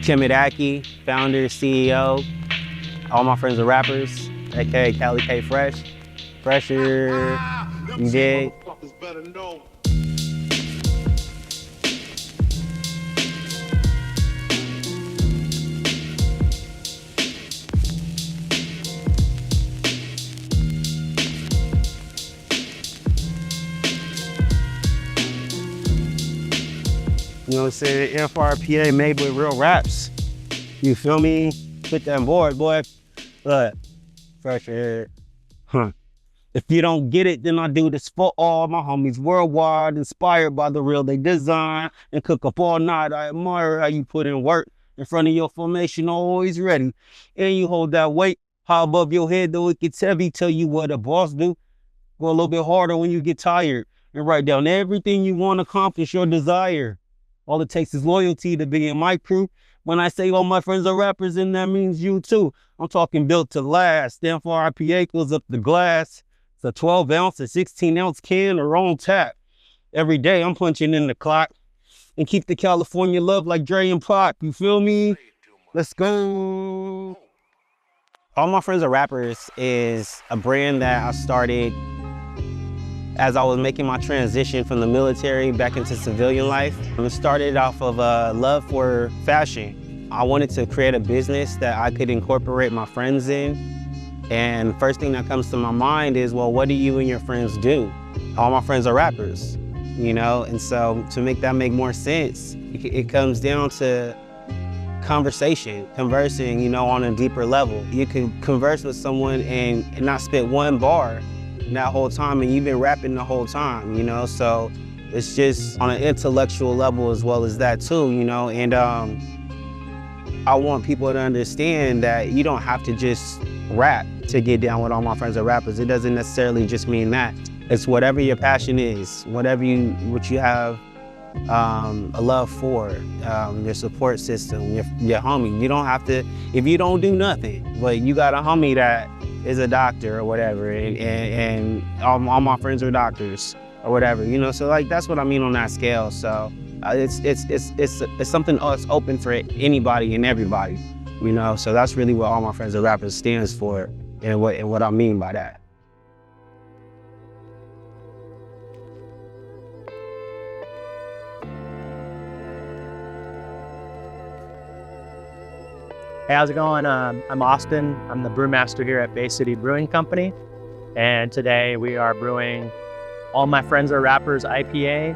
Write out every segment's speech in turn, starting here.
Kimidaki, founder, CEO. All my friends are rappers, aka Cali K Fresh. Fresher, you dig? You know what I'm saying? Amfar Ipa made with real raps. You feel me? Put that board, boy. Look, fresh air. Huh. If you don't get it, then I do this for all my homies worldwide, inspired by the real they design and cook up all night. I admire how you put in work in front of your formation, always ready. And you hold that weight high above your head, though it gets heavy. Tell you what a boss do. Go a little bit harder when you get tired and write down everything you want to accomplish your desire. All it takes is loyalty to be in my crew. When I say all my friends are rappers, then that means you too. I'm talking built to last. Amfar Ipa fills up the glass. It's a 12 ounce, a 16 ounce can or on tap. Every day I'm punching in the clock and keep the California love like Dre and Pac. You feel me? Let's go. All My Friends Are Rappers is a brand that I started as I was making my transition from the military back into civilian life. It started off of a love for fashion. I wanted to create a business that I could incorporate my friends in. And first thing that comes to my mind is, well, what do you and your friends do? All my friends are rappers, you know? And so to make that make more sense, it comes down to conversing, you know, on a deeper level. You can converse with someone and not spit one bar that whole time, and you've been rapping the whole time, you know? So it's just on an intellectual level as well as that too, you know? And I want people to understand that you don't have to just rap to get down with All My Friends Are Rappers. It doesn't necessarily just mean that. It's whatever your passion is, what you have a love for, your support system, your homie. You don't have to, if you don't do nothing, but you got a homie that is a doctor or whatever, and all my friends are doctors or whatever, you know. So like that's what I mean on that scale. So it's something that's open for anybody and everybody, you know. So that's really what All My Friends Are Rappers stands for, and what I mean by that. Hey, how's it going? I'm Austin. I'm the brewmaster here at Bay City Brewing Company. And today we are brewing All My Friends Are Rappers IPA,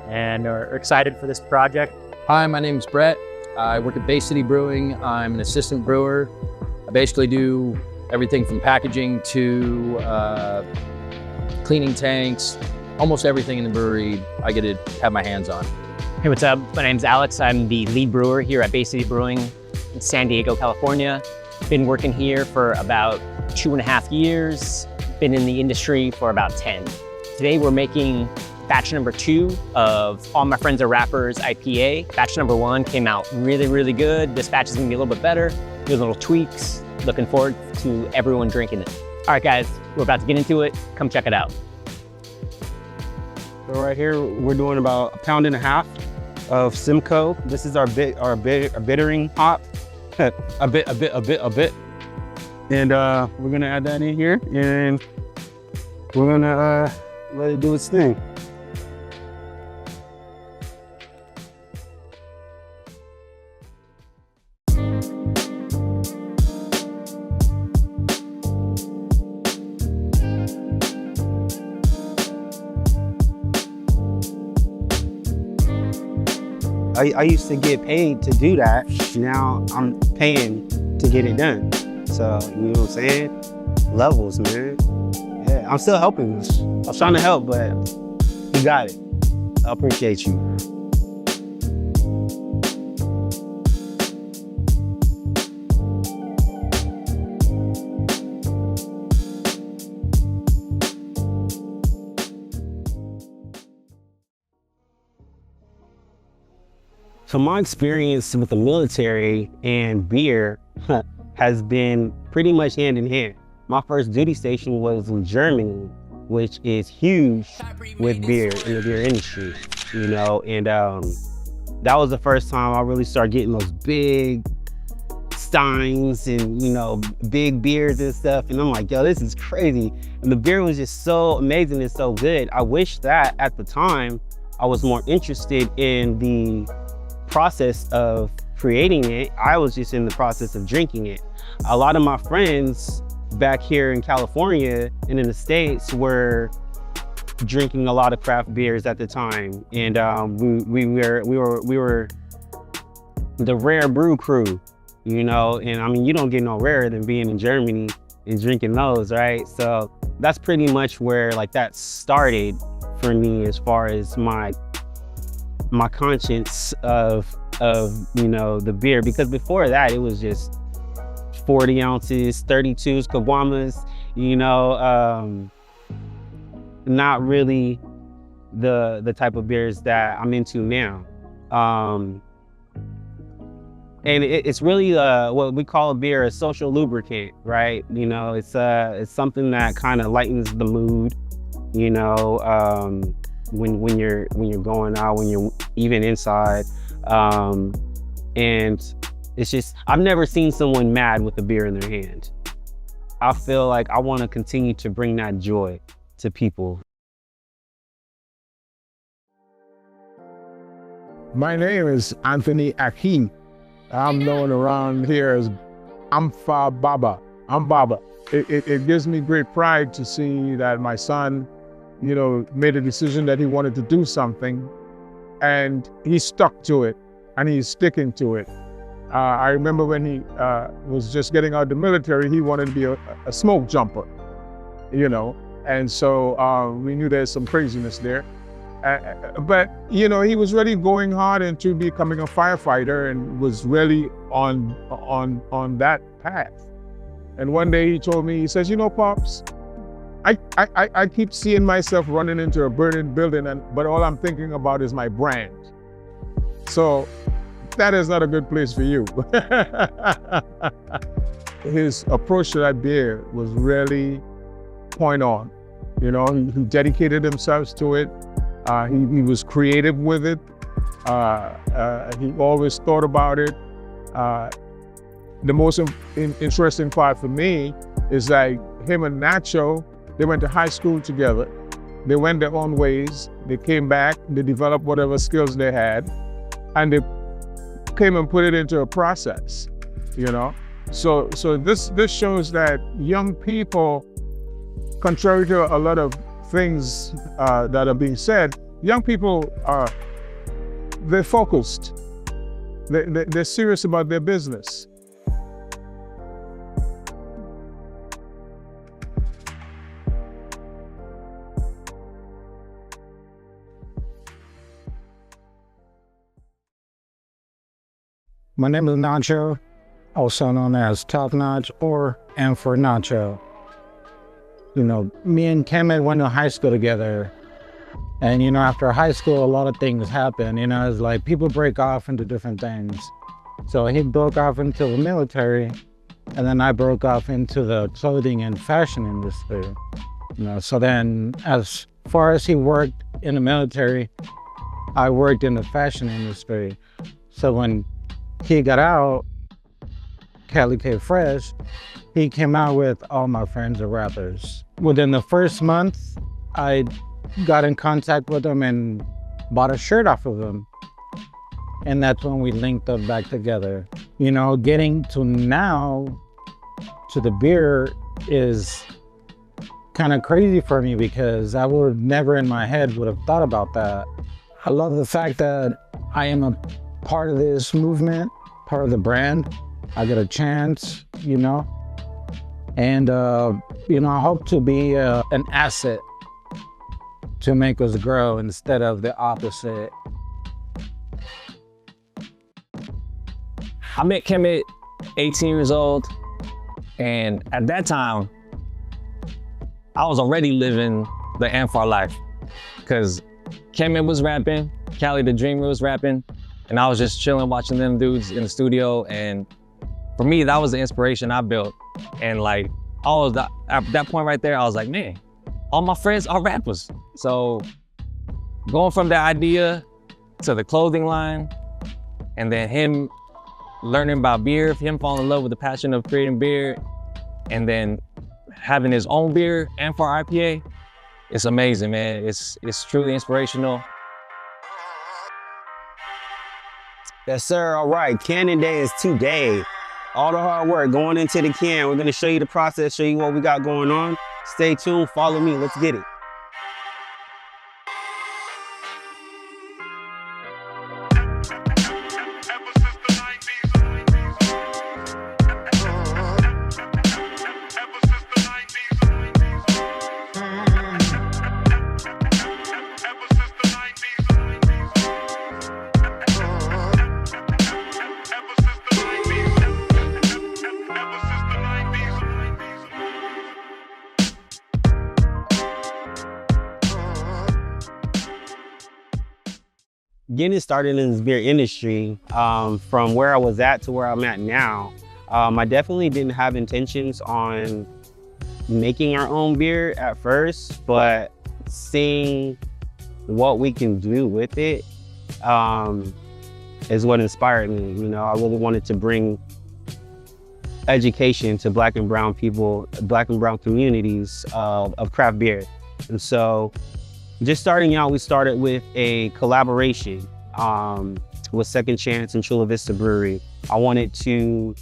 and are excited for this project. Hi, my name is Brett. I work at Bay City Brewing. I'm an assistant brewer. I basically do everything from packaging to cleaning tanks, almost everything in the brewery I get to have my hands on. Hey, what's up? My name's Alex. I'm the lead brewer here at Bay City Brewing in San Diego, California. Been working here for about 2.5 years. Been in the industry for about 10. Today we're making batch number 2 of All My Friends Are Rappers IPA. Batch number 1 came out really, really good. This batch is gonna be a little bit better. Do little tweaks. Looking forward to everyone drinking it. All right, guys, we're about to get into it. Come check it out. So right here, we're doing about 1.5 pounds of Simcoe. This is our bittering hop. a bit. And we're gonna add that in here, and we're gonna let it do its thing. I used to get paid to do that. Now I'm paying to get it done. So, you know what I'm saying? Levels, man. Yeah, I'm still helping. I'm trying to help, but you got it. I appreciate you. So my experience with the military and beer has been pretty much hand in hand. My first duty station was in Germany, which is huge with beer in the beer industry, you know, and that was the first time I really started getting those big steins and, you know, big beers and stuff. And I'm like, yo, this is crazy. And the beer was just so amazing and so good. I wish that at the time I was more interested in the process of creating it. I was just in the process of drinking it. A lot of my friends back here in California and in the States were drinking a lot of craft beers at the time. And we were the rare brew crew, you know, and I mean, you don't get no rarer than being in Germany and drinking those, right? So that's pretty much where like that started for me as far as my conscience of, you know, the beer, because before that it was just 40 ounces, 32s, Caguamas, you know, not really the type of beers that I'm into now. And it's really what we call a beer a social lubricant, right? You know, it's something that kind of lightens the mood, you know, when you're going out, when you're even inside, and it's just, I've never seen someone mad with a beer in their hand. I feel like I want to continue to bring that joy to people. My name is Anthony Akin. I'm known around here as Amfar Baba. I'm Baba. It gives me great pride to see that my son, you know, made a decision that he wanted to do something, and he stuck to it, and he's sticking to it. I remember when he was just getting out of the military, he wanted to be a smoke jumper, you know, and so we knew there's some craziness there. But, you know, he was really going hard into becoming a firefighter and was really on that path. And one day he told me, he says, you know, Pops, I keep seeing myself running into a burning building, but all I'm thinking about is my brand. So that is not a good place for you. His approach to that beer was really point on. You know, he dedicated himself to it. He was creative with it. He always thought about it. The most interesting part for me is that him and Nacho, they went to high school together. They went their own ways. They came back, they developed whatever skills they had, and they came and put it into a process, you know? So this shows that young people, contrary to a lot of things that are being said, young people they're focused. They're serious about their business. My name is Nacho, also known as Top Notch or Amfar Nacho. You know, me and Kemet went to high school together. And, you know, after high school, a lot of things happen. You know, it's like people break off into different things. So he broke off into the military, and then I broke off into the clothing and fashion industry. You know, so then as far as he worked in the military, I worked in the fashion industry. So when he got out, Cali K Fresh, he came out with all my friends are rappers. Within the first month, I got in contact with him and bought a shirt off of him. And that's when we linked up back together. You know, getting to now, to the beer is kind of crazy for me because I would never in my head would have thought about that. I love the fact that I am a part of this movement, part of the brand. I get a chance, you know, and, you know, I hope to be an asset to make us grow instead of the opposite. I met Kemet 18 years old, and at that time, I was already living the Amfar life because Kemet was rapping, Cali the Dreamer was rapping, and I was just chilling watching them dudes in the studio, and for me, that was the inspiration I built. And like, at that point right there, I was like, man, all my friends are rappers. So going from that idea to the clothing line And then him learning about beer, him falling in love with the passion of creating beer, and then having his own beer, Amfar IPA, it's amazing, man. It's truly inspirational. Yes, sir. All right. Canning day is today. All the hard work going into the can. We're going to show you the process, show you what we got going on. Stay tuned. Follow me. Let's get it. Getting started in this beer industry, from where I was at to where I'm at now, I definitely didn't have intentions on making our own beer at first, but seeing what we can do with it is what inspired me. You know, I really wanted to bring education to Black and brown people, Black and brown communities of craft beer. And so just starting out, we started with a collaboration with Second Chance and Chula Vista Brewery. I wanted to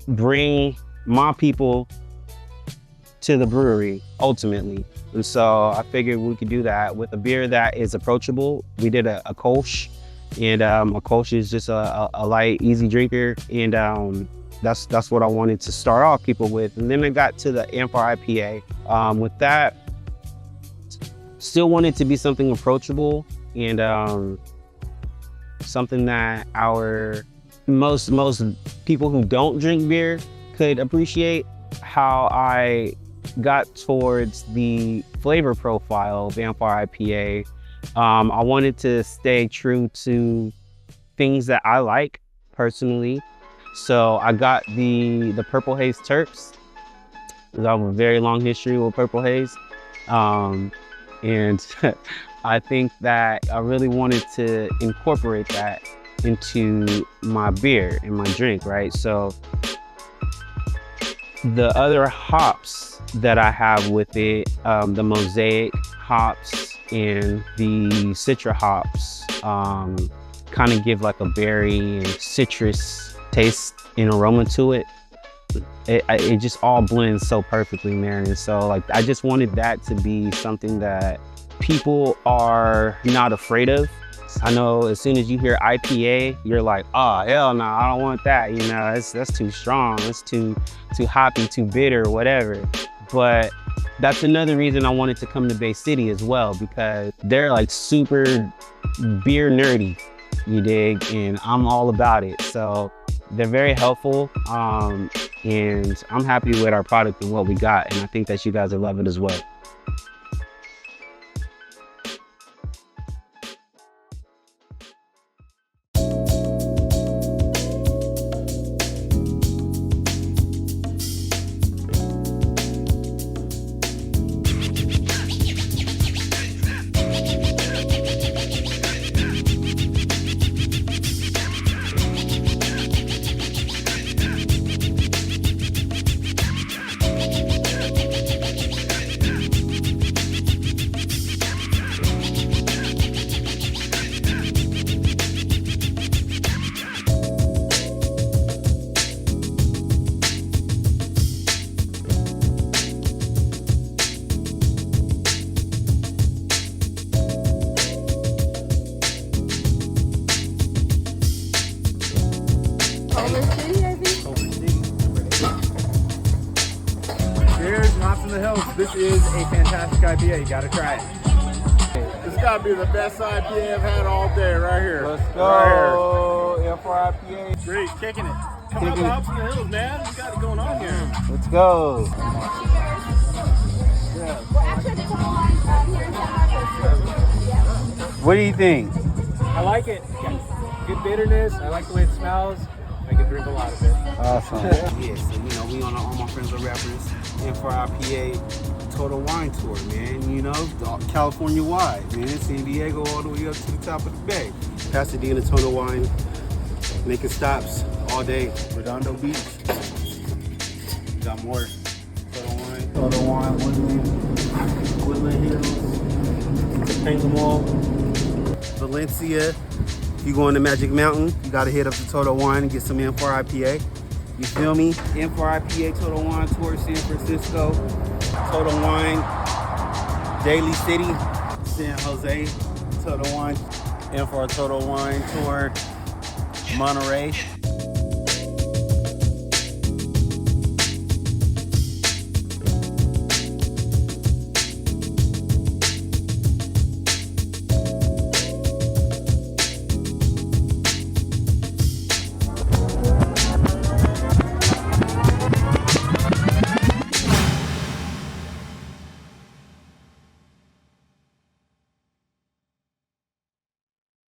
bring my people to the brewery, ultimately. And so I figured we could do that with a beer that is approachable. We did a Kolsch, and a Kolsch is just a light, easy drinker. And that's what I wanted to start off people with. And then I got to the Amfar IPA. With that, still wanted to be something approachable and something that our most people who don't drink beer could appreciate. How I got towards the flavor profile of Amfar IPA, I wanted to stay true to things that I like personally. So I got the Purple Haze Terps. I have a very long history with Purple Haze. And I think that I really wanted to incorporate that into my beer and my drink, right? So the other hops that I have with it, the Mosaic hops and the Citra hops, kind of give like a berry and citrus taste and aroma to it. It just all blends so perfectly, man. And so like, I just wanted that to be something that people are not afraid of. I know as soon as you hear IPA, you're like, oh, hell no, I don't want that. You know, that's too strong. It's too hoppy, too bitter, whatever. But that's another reason I wanted to come to Bay City as well, because they're like super beer nerdy, you dig? And I'm all about it. So they're very helpful. And I'm happy with our product and what we got. And I think that you guys will love it as well. Cheers, not from the hills. This is a fantastic IPA. You gotta try it. This gotta be the best IPA I've had all day, right here. Let's go, Amfar IPA. Great, kicking it. Coming up from the hills, man. We got it going on here. Let's go. What do you think? I like it. Good bitterness. I like the way it smells. I can drink a lot of it. Awesome. Yeah, so you know, we on All My Friends Are Rappers Amfar IPA Total Wine Tour, man. You know, California wide, man. San Diego all the way up to the top of the bay. Pasadena Total Wine Making stops all day. Redondo Beach. Got more. Total Wine, Woodland Hills, Hang Mall, Valencia. If you going to Magic Mountain, you gotta hit up the Total Wine and get some Amfar IPA. You feel me? Amfar IPA, Total Wine Tour San Francisco, Total Wine, Daly City, San Jose, Total Wine, Amfar Total Wine Tour, Monterey.